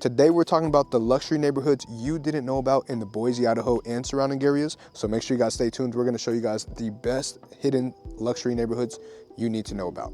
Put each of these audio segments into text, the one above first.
Today we're talking about the luxury neighborhoods you didn't know about in the Boise, Idaho and surrounding areas. So make sure you guys stay tuned. We're gonna show you guys the best hidden luxury neighborhoods you need to know about.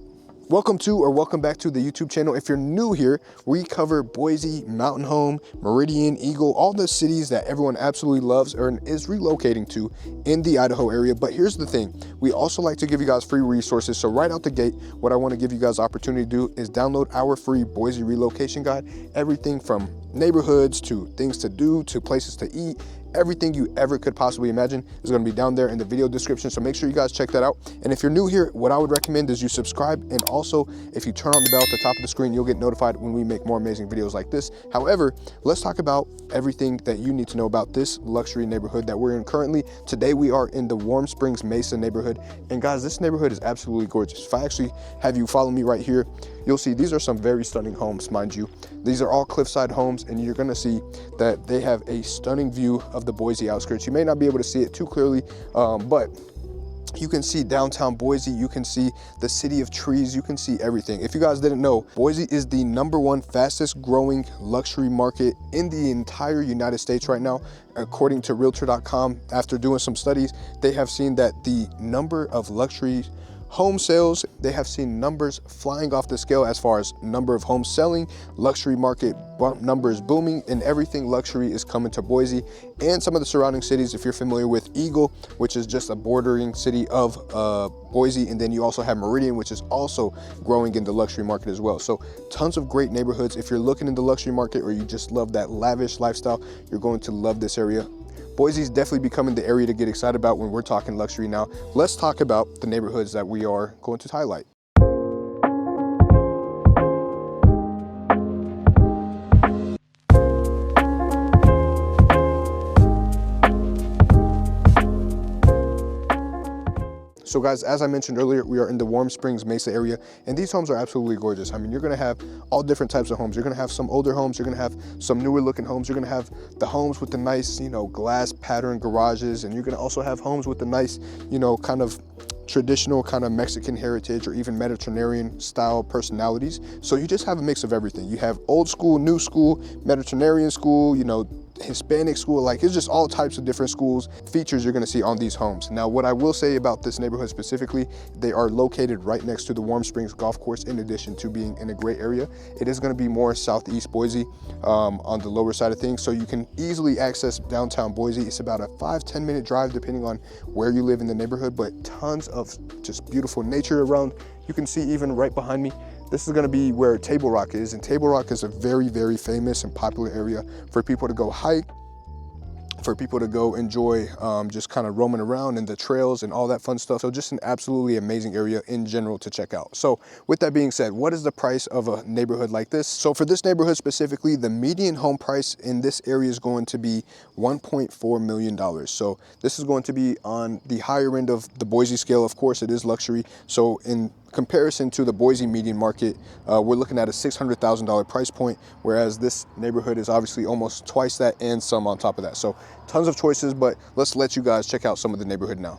Welcome to or welcome back to the YouTube channel. If you're new here, we cover Boise, Mountain Home, Meridian, Eagle, all the cities that everyone absolutely loves or is relocating to in the Idaho area. But here's the thing, we also like to give you guys free resources. So right out the gate, what I want to give you guys opportunity to do is download our free Boise relocation guide. Everything from neighborhoods to things to do to places to eat. Everything you ever could possibly imagine is going to be down there in the video description. So make sure you guys check that out. And if you're new here, what I would recommend is you subscribe. And also, if you turn on the bell at the top of the screen, you'll get notified when we make more amazing videos like this. However, let's talk about everything that you need to know about this luxury neighborhood that we're in currently. Today, we are in the warm Springs Mesa neighborhood. And guys, this neighborhood is absolutely gorgeous. If I actually have you follow me right here, you'll see these are some very stunning homes, mind you. These are all Cliffside homes, and you're gonna see that they have a stunning view of the Boise outskirts. You may not be able to see it too clearly, but you can see downtown Boise, you can see the city of trees, you can see everything. If you guys didn't know, Boise is the #1 fastest growing luxury market in the entire United States right now. According to Realtor.com, after doing some studies, they have seen that the number of luxury home sales, they have seen numbers flying off the scale as far as number of homes selling, luxury market numbers booming, and everything luxury is coming to Boise and some of the surrounding cities. If you're familiar with Eagle, which is just a bordering city of Boise, and then you also have Meridian, which is also growing in the luxury market as well. So tons of great neighborhoods. If you're looking in the luxury market or you just love that lavish lifestyle, you're going to love this area. Boise is definitely becoming the area to get excited about when we're talking luxury now. Let's talk about the neighborhoods that we are going to highlight. So guys, as I mentioned earlier, we are in the warm Springs Mesa area, and these homes are absolutely gorgeous. I mean, you're gonna have all different types of homes. You're gonna have some older homes, you're gonna have some newer looking homes, you're gonna have the homes with the nice, glass pattern garages, and you're gonna also have homes with the nice, kind of traditional kind of Mexican heritage or even Mediterranean style personalities. So you just have a mix of everything. You have old school, new school, Mediterranean school, Hispanic school, like it's just all types of different schools, features you're gonna see on these homes. Now, what I will say about this neighborhood specifically, they are located right next to the Warm Springs golf course. In addition to being in a great area, it is gonna be more southeast Boise on the lower side of things. So you can easily access downtown Boise. It's about a 5-10 minute drive depending on where you live in the neighborhood, but tons of just beautiful nature around. You can see even right behind me, this is gonna be where Table Rock is, and Table Rock is a very, very famous and popular area for people to go hike, for people to go enjoy just kind of roaming around in the trails and all that fun stuff. So just an absolutely amazing area in general to check out. So with that being said, what is the price of a neighborhood like this? So for this neighborhood specifically, the median home price in this area is going to be $1.4 million. So this is going to be on the higher end of the Boise scale. Of course, it is luxury. So in comparison to the Boise median market, we're looking at a $600,000 price point, whereas this neighborhood is obviously almost twice that and some on top of that. So tons of choices, but let's let you guys check out some of the neighborhood now.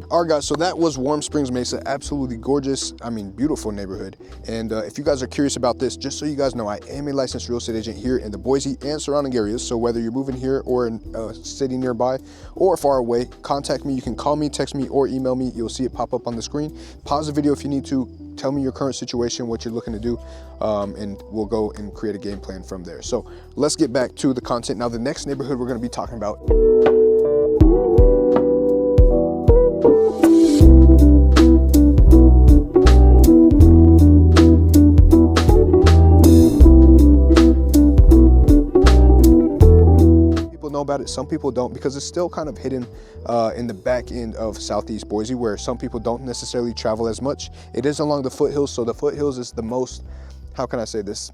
All right, guys, so that was Warm Springs Mesa. Absolutely gorgeous, beautiful neighborhood. And if you guys are curious about this, just so you guys know, I am a licensed real estate agent here in the Boise and surrounding areas. So whether you're moving here or in a city nearby or far away, contact me. You can call me, text me, or email me. You'll see it pop up on the screen. Pause the video if you need to. Tell me your current situation, what you're looking to do, and we'll go and create a game plan from there. So let's get back to the content. Now, the next neighborhood we're gonna be talking about about it, some people don't, because it's still kind of hidden in the back end of southeast Boise, where some people don't necessarily travel as much. It is along the foothills, so the foothills is the most, how can I say this,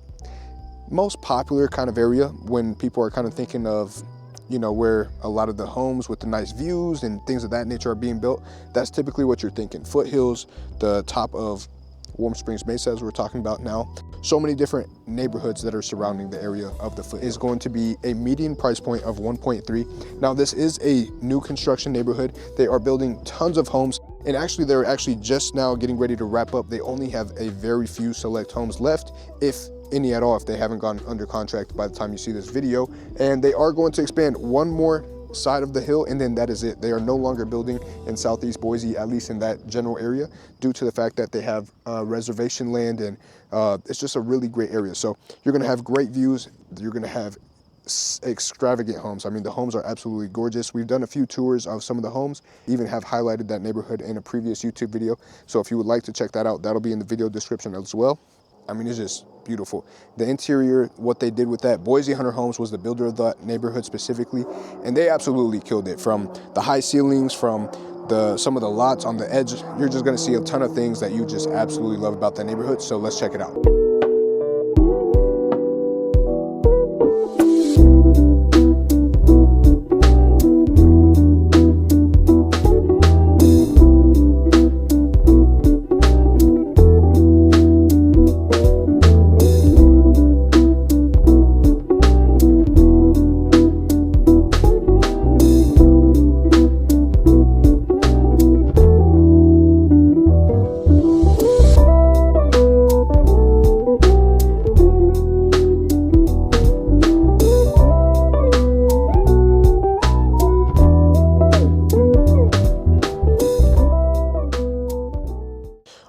most popular kind of area when people are kind of thinking of, where a lot of the homes with the nice views and things of that nature are being built. That's typically what you're thinking. Foothills, the top of Warm Springs Mesa, as we're talking about now. So many different neighborhoods that are surrounding the area of the foot is going to be a median price point of 1.3. Now this is a new construction neighborhood. They are building tons of homes, and actually they're actually just now getting ready to wrap up. They only have a very few select homes left, if any at all, if they haven't gone under contract by the time you see this video. And they are going to expand one more side of the hill, and then that is it. They are no longer building in southeast Boise, at least in that general area, due to the fact that they have reservation land, and it's just a really great area. So you're going to have great views. You're going to have extravagant homes. I mean, the homes are absolutely gorgeous. We've done a few tours of some of the homes, even have highlighted that neighborhood in a previous YouTube video. So if you would like to check that out, that'll be in the video description as well. I mean, it's just beautiful. The interior, what they did with that, Boise Hunter Homes was the builder of that neighborhood specifically, and they absolutely killed it. From the high ceilings, from some of the lots on the edge, you're just gonna see a ton of things that you just absolutely love about that neighborhood. So let's check it out.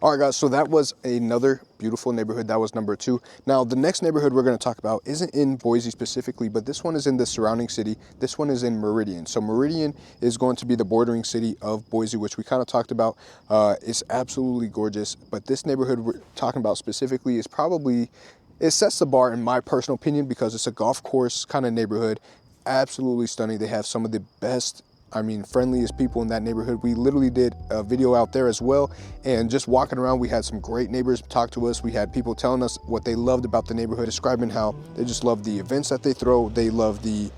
All right, guys, so that was another beautiful neighborhood. That was number 2. Now, the next neighborhood we're going to talk about isn't in Boise specifically, but this one is in the surrounding city. This one is in Meridian. So Meridian is going to be the bordering city of Boise, which we kind of talked about. It's absolutely gorgeous, but this neighborhood we're talking about specifically is probably, it sets the bar in my personal opinion, because it's a golf course kind of neighborhood. Absolutely stunning. They have some of the best, friendliest people in that neighborhood. We literally did a video out there as well, and just walking around, we had some great neighbors talk to us. We had people telling us what they loved about the neighborhood, describing how they just love the events that they throw. They love the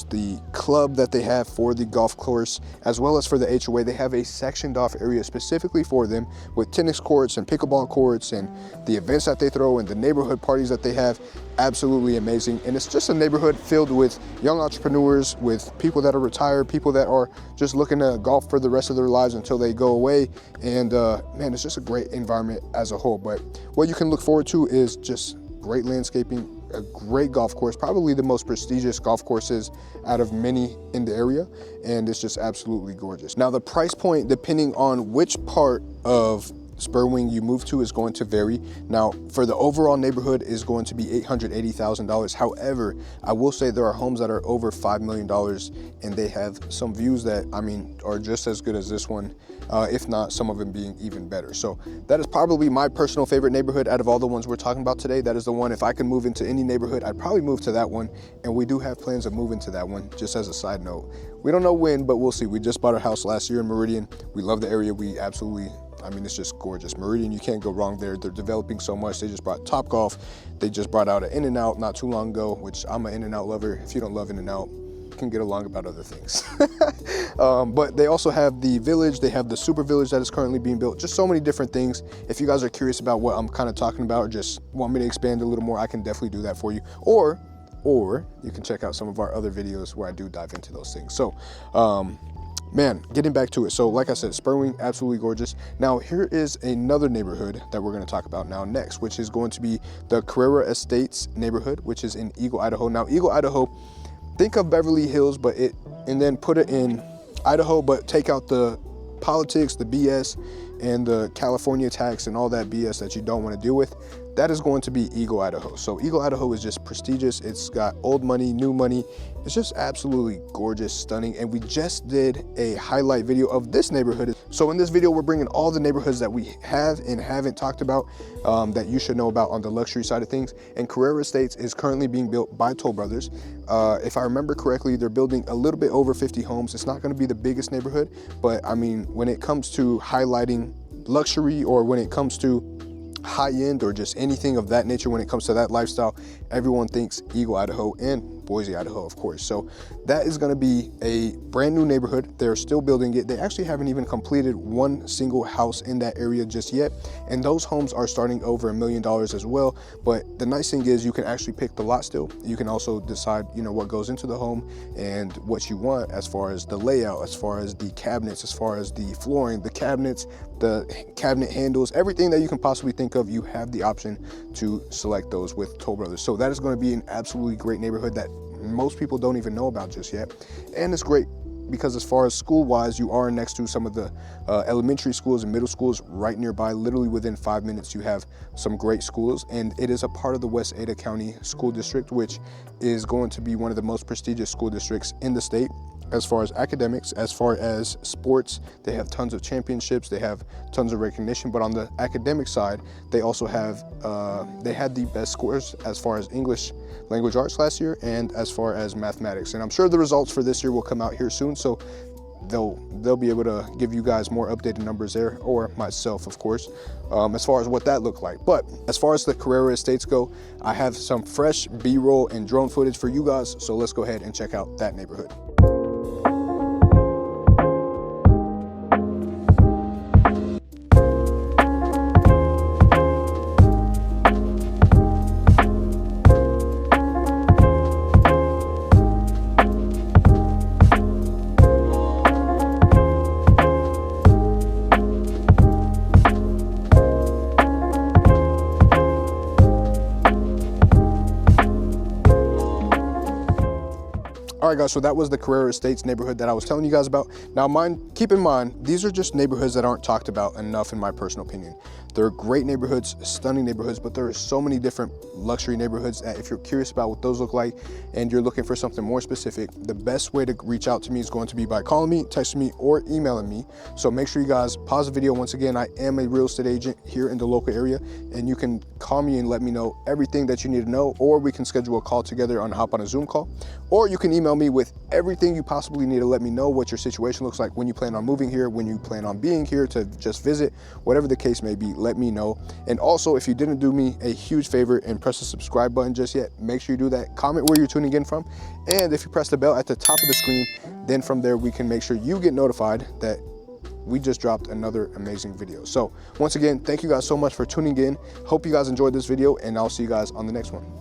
the club that they have for the golf course, as well as for the HOA. They have a sectioned off area specifically for them, with tennis courts and pickleball courts, and the events that they throw and the neighborhood parties that they have. Absolutely amazing. And it's just a neighborhood filled with young entrepreneurs, with people that are retired, people that are just looking to golf for the rest of their lives until they go away. And man, it's just a great environment as a whole. But what you can look forward to is just great landscaping, a great golf course, probably the most prestigious golf courses out of many in the area, and it's just absolutely gorgeous. Now, the price point, depending on which part of Spurwing you move to, is going to vary. Now, for the overall neighborhood is going to be $880,000. However, I will say there are homes that are over $5 million, and they have some views that, are just as good as this one, if not some of them being even better. So that is probably my personal favorite neighborhood out of all the ones we're talking about today. That is the one, if I could move into any neighborhood, I'd probably move to that one, and we do have plans of moving to that one, just as a side note. We don't know when, but we'll see. We just bought our house last year in Meridian. We love the area. We absolutely, it's just gorgeous. Meridian, you can't go wrong there. They're developing so much. They just brought Topgolf. They just brought out an In-N-Out not too long ago, which I'm an In-N-Out lover. If you don't love In-N-Out, you can get along about other things. But they also have the village. They have the super village that is currently being built. Just so many different things. If you guys are curious about what I'm kind of talking about, or just want me to expand a little more, I can definitely do that for you. Or you can check out some of our other videos where I do dive into those things. So, man, getting back to it. So like I said, Spurwing, absolutely gorgeous. Now here is another neighborhood that we're going to talk about now next, which is going to be the Carrera Estates neighborhood, which is in Eagle, Idaho. Now, Eagle, Idaho, think of Beverly Hills, and then put it in Idaho, but take out the politics, the BS, and the California tax and all that BS that you don't want to deal with. That is going to be Eagle, Idaho. So Eagle, Idaho is just prestigious. It's got old money, new money. It's just absolutely gorgeous, stunning. And we just did a highlight video of this neighborhood. So in this video, we're bringing all the neighborhoods that we have and haven't talked about that you should know about on the luxury side of things. And Carrera Estates is currently being built by Toll Brothers. If I remember correctly, they're building a little bit over 50 homes. It's not going to be the biggest neighborhood, but when it comes to highlighting luxury, or when it comes to high end or just anything of that nature when it comes to that lifestyle, everyone thinks Eagle, Idaho, and Boise, Idaho, of course. So that is going to be a brand new neighborhood. They're still building it. They actually haven't even completed one single house in that area just yet. And those homes are starting over $1 million as well. But the nice thing is you can actually pick the lot still. You can also decide, you know, what goes into the home and what you want as far as the layout, as far as the cabinets, as far as the flooring, the cabinets, the cabinet handles, everything that you can possibly think of, you have the option to select those with Toll Brothers. So that is going to be an absolutely great neighborhood that most people don't even know about just yet. And it's great because as far as school wise, you are next to some of the elementary schools and middle schools right nearby. Literally within 5 minutes, you have some great schools, and it is a part of the West Ada County School District, which is going to be one of the most prestigious school districts in the state. As far as academics, as far as sports, they have tons of championships, they have tons of recognition, but on the academic side, they also have, they had the best scores as far as English language arts last year and as far as mathematics. And I'm sure the results for this year will come out here soon, so they'll be able to give you guys more updated numbers there, or myself, of course, as far as what that looked like. But as far as the Carrera estates go, I have some fresh B-roll and drone footage for you guys, so let's go ahead and check out that neighborhood. All right, guys, so that was the Carrera Estates neighborhood that I was telling you guys about. Now, keep in mind, these are just neighborhoods that aren't talked about enough, in my personal opinion. They're great neighborhoods, stunning neighborhoods, but there are so many different luxury neighborhoods that if you're curious about what those look like and you're looking for something more specific, the best way to reach out to me is going to be by calling me, texting me, or emailing me. So make sure you guys pause the video. Once again, I am a real estate agent here in the local area, and you can call me and let me know everything that you need to know, or we can schedule a call together and hop on a Zoom call, or you can email me with everything you possibly need to let me know what your situation looks like, when you plan on moving here, when you plan on being here to just visit, whatever the case may be, let me know. And also, if you didn't do me a huge favor and press the subscribe button just yet, make sure you do that. Comment where you're tuning in from, and if you press the bell at the top of the screen, then from there we can make sure you get notified that we just dropped another amazing video. So once again, thank you guys so much for tuning in. Hope you guys enjoyed this video, and I'll see you guys on the next one.